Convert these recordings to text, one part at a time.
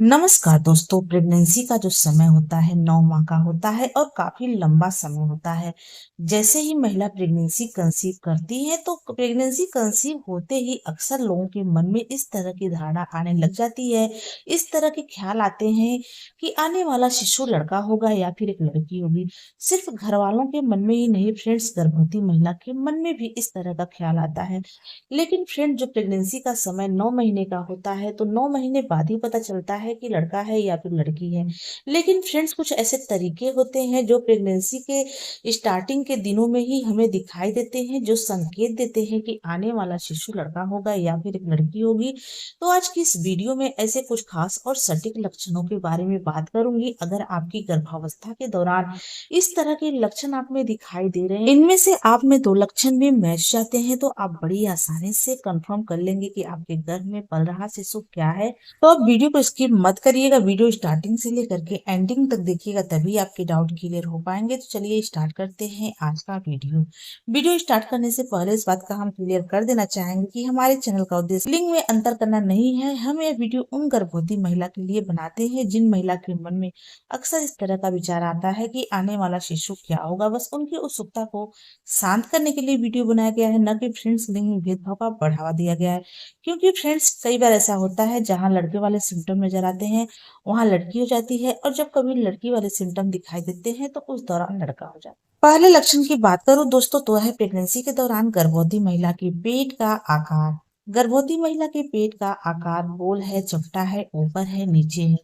नमस्कार दोस्तों। प्रेगनेंसी का जो समय होता है 9 माह का होता है और काफी लंबा समय होता है। जैसे ही महिला प्रेगनेंसी कंसीव करती है तो प्रेगनेंसी कंसीव होते ही अक्सर लोगों के मन में इस तरह की धारणा आने लग जाती है। इस तरह के ख्याल आते हैं कि आने वाला शिशु लड़का होगा या फिर एक लड़की होगी। सिर्फ घर वालों के मन में ही नहीं फ्रेंड्स, गर्भवती महिला के मन में भी इस तरह का ख्याल आता है। लेकिन फ्रेंड, जो प्रेगनेंसी का समय 9 महीने का होता है तो 9 महीने बाद ही पता चलता है कि लड़का है या फिर लड़की है। लेकिन फ्रेंड्स, कुछ ऐसे तरीके होते हैं जो प्रेगनेंसी के स्टार्टिंग के दिनों में ही हमें दिखाई देते हैं, जो संकेत देते हैं कि आने वाला शिशु लड़का होगा या फिर एक लड़की होगी। तो आज की इस वीडियो में ऐसे कुछ खास और सटीक लक्षणों के बारे में बात करूंगी। अगर आपकी गर्भावस्था के दौरान इस तरह के लक्षण आप में दिखाई दे रहे हैं, इनमें से आप में 2 लक्षण भी मैच जाते हैं, तो आप बड़ी आसानी से कंफर्म कर लेंगे कि आपके गर्भ में पल रहा शिशु क्या है। तो आप वीडियो को स्किप मत करिएगा, वीडियो स्टार्टिंग से लेकर के एंडिंग तक देखिएगा, तभी आपके डाउट क्लियर हो पाएंगे। तो चलिए स्टार्ट करते हैं आज का वीडियो स्टार्ट करने से पहले इस बात का हम क्लियर कर देना चाहेंगे कि हमारे चैनल का उद्देश्य लिंग में अंतर करना नहीं है। हम यह वीडियो उन गर्भवती महिला के लिए बनाते हैं जिन महिला के मन में अक्सर इस तरह का विचार आता है कि आने वाला शिशु क्या होगा। बस उनकी उत्सुकता को शांत करने के लिए वीडियो बनाया गया है, न कि फ्रेंड्स लिंग में भेदभाव का बढ़ावा दिया गया है। क्योंकि फ्रेंड्स, कई बार ऐसा होता है जहां लड़के वाले सिम्टम नजर आते हैं वहां लड़की हो जाती है, और जब कभी लड़की वाले सिम्टम दिखाई देते हैं तो उस दौरान लड़का हो जाता है। पहले लक्षण की बात करूं दोस्तों तो है प्रेगनेंसी के दौरान गर्भवती महिला के पेट का आकार। गर्भवती महिला के पेट का आकार गोल है, चपटा है, ऊपर है, नीचे है।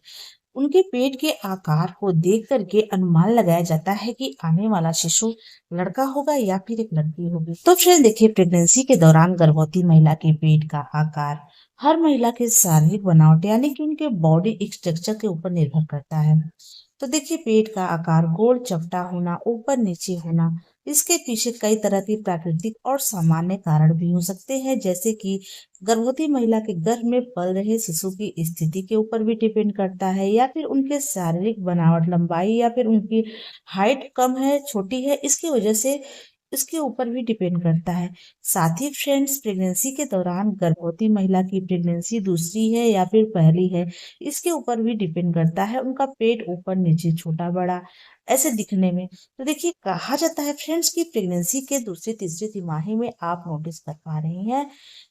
उनके पेट के आकार को देख करके अनुमान लगाया जाता है कि आने वाला शिशु लड़का होगा या फिर एक लड़की होगी। तो फ्रेंड देखिए, प्रेगनेंसी के दौरान गर्भवती महिला के पेट का आकार हर महिला के शारीरिक बनावट यानी कि उनके बॉडी स्ट्रक्चर के ऊपर निर्भर करता है। तो देखिए, पेट का आकार गोल चपटा होना, ऊपर नीचे होना, इसके पीछे कई तरह के प्राकृतिक और सामान्य कारण भी हो सकते हैं, जैसे कि गर्भवती महिला के गर्भ में पल रहे शिशु की स्थिति के ऊपर भी डिपेंड करता है, या फिर उनके शारीरिक बनावट, लंबाई, या फिर उनकी हाइट कम है, छोटी है, इसकी वजह से इसके ऊपर भी डिपेंड करता है। साथ ही फ्रेंड्स, प्रेगनेंसी के दौरान गर्भवती महिला की प्रेगनेंसी दूसरी है या फिर पहली है, इसके ऊपर भी डिपेंड करता है उनका पेट ऊपर नीचे, छोटा बड़ा ऐसे दिखने में। तो देखिए, कहा जाता है फ्रेंड्स कि प्रेगनेंसी के दूसरी तीसरी तिमाही में आप नोटिस कर पा रही हैं,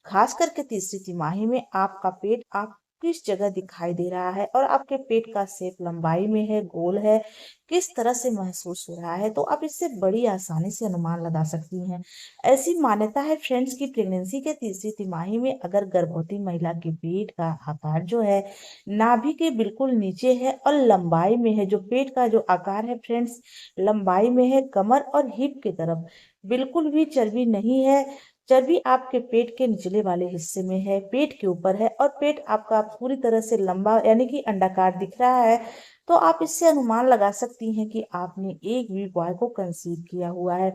खास करके तीसरी तिमाही में आपका पेट आप किस जगह दिखाई दे रहा है और आपके पेट का शेप लंबाई में है, गोल है, किस तरह से महसूस हो रहा है, तो आप इससे बड़ी आसानी से अनुमान लगा सकती हैं। ऐसी मान्यता है फ्रेंड्स कि प्रेगनेंसी के तीसरी तिमाही में अगर गर्भवती महिला के पेट का आकार जो है नाभि के बिल्कुल नीचे है और लंबाई में है, जो पेट का जो आकार है फ्रेंड्स लंबाई में है, कमर और हिप की तरफ, बिल्कुल भी चर्बी नहीं है। चर्बी आपके पेट के निचले वाले हिस्से में है, पेट के ऊपर है, और पेट आपका पूरी तरह से लंबा यानी कि अंडाकार दिख रहा है, तो आप इससे अनुमान लगा सकती हैं कि आपने एक भी बॉय को कंसीव किया हुआ है।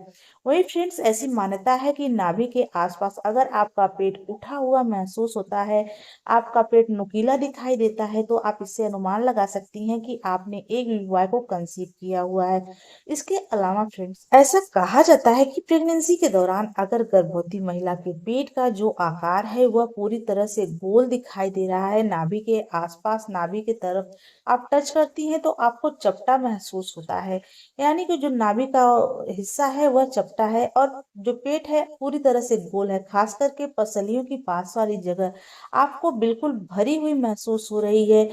वही फ्रेंड्स, ऐसी मान्यता है कि नाभि के आसपास अगर आपका पेट उठा हुआ महसूस होता है, आपका पेट नुकीला दिखाई देता है, तो आप इससे अनुमान लगा सकती हैं कि आपने एक भी बॉय को कंसीव किया हुआ है। इसके अलावा फ्रेंड्स, ऐसा कहा जाता है कि प्रेगनेंसी के दौरान अगर गर्भवती महिला के पेट का जो आकार है वह पूरी तरह से गोल दिखाई दे रहा है, नाभि के आसपास, नाभि की तरफ आप टच करती हैं तो आपको चपटा महसूस होता है, यानी कि जो नाभि का हिस्सा है वह चपटा है, और जो पेट है पूरी तरह से गोल है, खास करके पसलियों की पास वाली जगह आपको बिल्कुल भरी हुई महसूस हो रही है।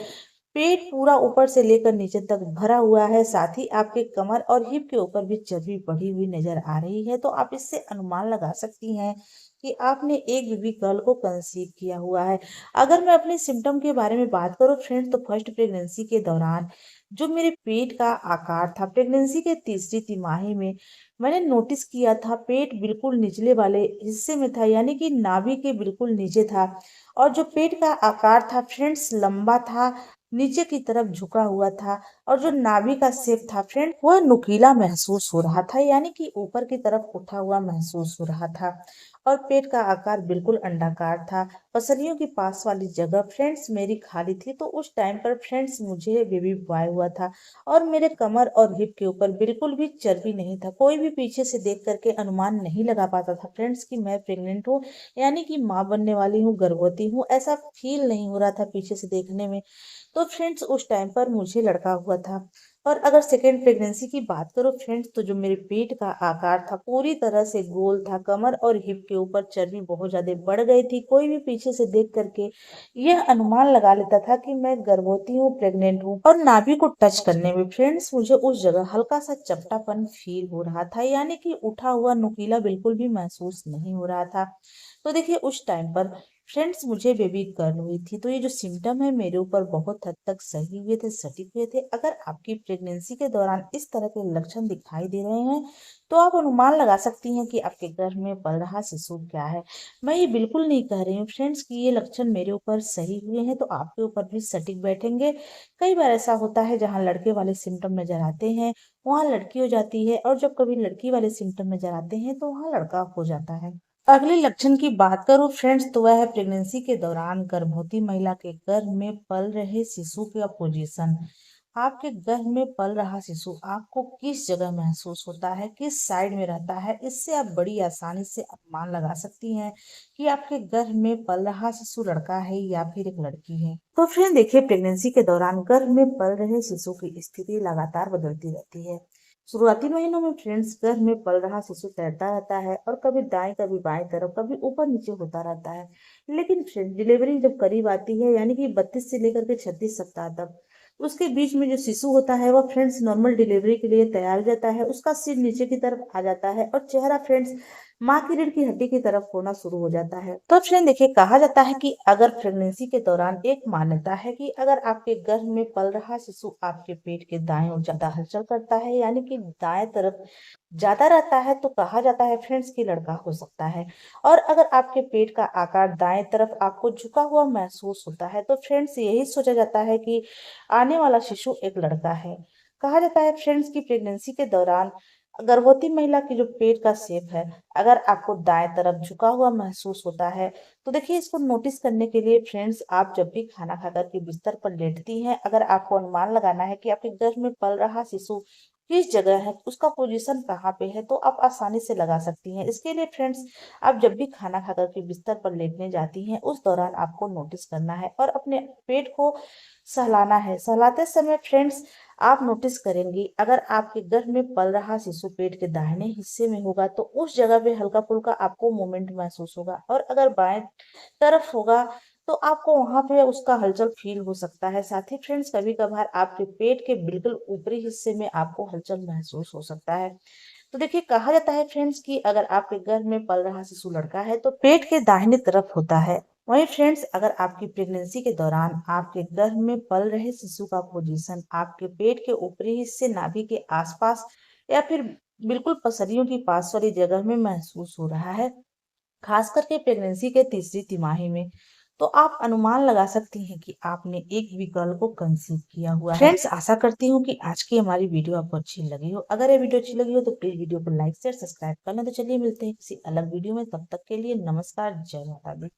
पेट पूरा ऊपर से लेकर नीचे तक भरा हुआ है, साथ ही आपके कमर और हिप के ऊपर भी चर्बी बढ़ी हुई नजर आ रही है, तो आप इससे अनुमान लगा सकती हैं कि आपने एक बेबी गर्ल को कंसीव किया हुआ है। अगर मैं अपने सिम्टम के बारे में बात करूं फ्रेंड्स, तो फर्स्ट प्रेगनेंसी के दौरान जो मेरे पेट का आकार था, प्रेगनेंसी के तीसरी तिमाही में मैंने नोटिस किया था, पेट बिल्कुल निचले वाले हिस्से में था, यानी कि नाभि के बिल्कुल नीचे था, और जो पेट का आकार था फ्रेंड्स लंबा था, नीचे की तरफ झुका हुआ था, और जो नाभि का शेप था फ्रेंड वह नुकीला महसूस हो रहा था, यानी कि ऊपर की तरफ उठा हुआ महसूस हो रहा था। और पेट का आकार बिल्कुल अंडाकार था। पसलियों के पास वाली जगह फ्रेंड्स मेरी खाली थी। तो उस टाइम पर फ्रेंड्स मुझे बेबी बॉय हुआ था और मेरे कमर और हिप के ऊपर बिल्कुल भी चर्बी नहीं था। कोई भी पीछे से देख करके अनुमान नहीं लगा पाता था फ्रेंड्स कि मैं प्रेग्नेंट हूँ, यानी कि माँ बनने वाली हूँ, गर्भवती हूँ। ऐसा फील नहीं हो रहा था पीछे से देखने में। तो फ्रेंड्स उस टाइम पर मुझे लड़का हुआ था। और अगर सेकेंड प्रेगनेंसी की बात करो फ्रेंड्स, तो जो मेरे पेट का आकार था पूरी तरह से गोल था। कमर और हिप के ऊपर चर्बी बहुत ज्यादा बढ़ गई थी। कोई भी पीछे से देख करके यह अनुमान लगा लेता था कि मैं गर्भवती हूँ, प्रेग्नेंट हूँ। और नाभि को टच करने में फ्रेंड्स मुझे उस जगह हल्का सा चपटापन फील हो रहा था, यानी कि उठा हुआ नुकीला बिल्कुल भी महसूस नहीं हो रहा था। तो देखिए उस टाइम पर फ्रेंड्स मुझे बेबी गर्ल हुई थी। तो ये जो सिम्टम है मेरे ऊपर बहुत हद तक सही हुए थे, सटीक हुए थे। अगर आपकी प्रेगनेंसी के दौरान इस तरह के लक्षण दिखाई दे रहे हैं, तो आप अनुमान लगा सकती हैं कि आपके गर्भ में पल रहा शिशु क्या है। मैं ये बिल्कुल नहीं कह रही हूँ फ्रेंड्स कि ये लक्षण मेरे ऊपर सही हुए हैं तो आपके ऊपर भी सटीक बैठेंगे। कई बार ऐसा होता है जहाँ लड़के वाले सिम्टम नजर आते हैं वहाँ लड़की हो जाती है, और जब कभी लड़की वाले सिम्टम नजर आते हैं तो वहाँ लड़का हो जाता है। अगले लक्षण की बात करूं फ्रेंड्स, तो वह है प्रेगनेंसी के दौरान गर्भवती महिला के गर्भ में पल रहे शिशु का पोजीशन। आपके गर्भ में पल रहा शिशु आपको किस जगह महसूस होता है, किस साइड में रहता है, इससे आप बड़ी आसानी से अनुमान लगा सकती हैं कि आपके गर्भ में पल रहा शिशु लड़का है या फिर एक लड़की है। तो फ्रेंड देखिए, प्रेगनेंसी के दौरान गर्भ में पल रहे शिशु की स्थिति लगातार बदलती रहती है। शुरुआती महीनों में फ्रेंड्स गर्भ में पल रहा शिशु तैरता रहता है और कभी दाएं कभी बाएं तरफ कभी ऊपर नीचे होता रहता है। लेकिन फ्रेंड्स डिलीवरी जब करीब आती है, यानी कि 32 से लेकर के 36 सप्ताह तक, उसके बीच में जो शिशु होता है वह फ्रेंड्स नॉर्मल डिलीवरी के लिए तैयार हो जाता है। उसका सिर नीचे की तरफ आ जाता है और चेहरा फ्रेंड्स माँ की रीढ़ की हड्डी की तरफ होना शुरू हो जाता है। तो फ्रेंड देखिए, कहा जाता है कि अगर प्रेगनेंसी के दौरान एक मान्यता है कि अगर आपके गर्भ में पल रहा शिशु आपके पेट के दाएं ओर ज्यादा हलचल करता है, यानी कि दाएं तरफ ज्यादा रहता है, तो कहा जाता है फ्रेंड्स की लड़का हो सकता है। और अगर आपके पेट का आकार दाएं तरफ आपको झुका हुआ महसूस होता है, तो फ्रेंड्स यही सोचा जाता है कि आने वाला शिशु एक लड़का है। कहा जाता है फ्रेंड्स की प्रेगनेंसी के दौरान गर्भवती महिला की जो पेट का शेप है, अगर आपको दाएं तरफ झुका हुआ महसूस होता है, तो देखिए इसको नोटिस करने के लिए फ्रेंड्स आप जब भी खाना खाकर के बिस्तर पर लेटती हैं, अगर आपको अनुमान लगाना है कि आपके गर्भ में पल रहा शिशु किस जगह है, उसका पोजीशन कहाँ पे है, तो आप आसानी से लगा सकती हैं। इसके लिए फ्रेंड्स आप जब भी खाना खाकर के बिस्तर पर लेटने जाती हैं, उस दौरान आपको नोटिस करना है और अपने पेट को सहलाना है। सहलाते समय फ्रेंड्स आप नोटिस करेंगी, अगर आपके गर्भ में पल रहा शिशु पेट के दाहिने हिस्से में होगा तो उस जगह पे हल्का फुल्का आपको मूवमेंट महसूस होगा, और अगर बाएं तरफ होगा तो आपको वहां पे उसका हलचल फील हो सकता है। साथ ही फ्रेंड्स कभी कभार आपके पेट के बिल्कुल ऊपरी हिस्से में आपको हलचल महसूस हो सकता है। तो देखिए, कहा जाता है फ्रेंड्स कि अगर आपके गर्भ में पल रहा शिशु लड़का है तो पेट के दाहिने तरफ होता है। वहीं फ्रेंड्स अगर आपकी प्रेगनेंसी के दौरान आपके गर्भ में पल रहे शिशु का पोजीशन आपके पेट के ऊपरी हिस्से नाभि के आसपास या फिर बिल्कुल पसलियों के पास वाली जगह में महसूस हो रहा है, खास करके प्रेगनेंसी के तीसरी तिमाही में, तो आप अनुमान लगा सकती हैं कि आपने एक भी गर्ल को कंसीव किया हुआ है। फ्रेंड्स आशा करती हूँ कि आज की हमारी वीडियो आपको अच्छी लगी हो। अगर ये वीडियो अच्छी लगी हो तो प्लीज वीडियो को लाइक शेयर सब्सक्राइब करना। तो चलिए मिलते हैं किसी अलग वीडियो में, तब तक के लिए नमस्कार, जय माता दी।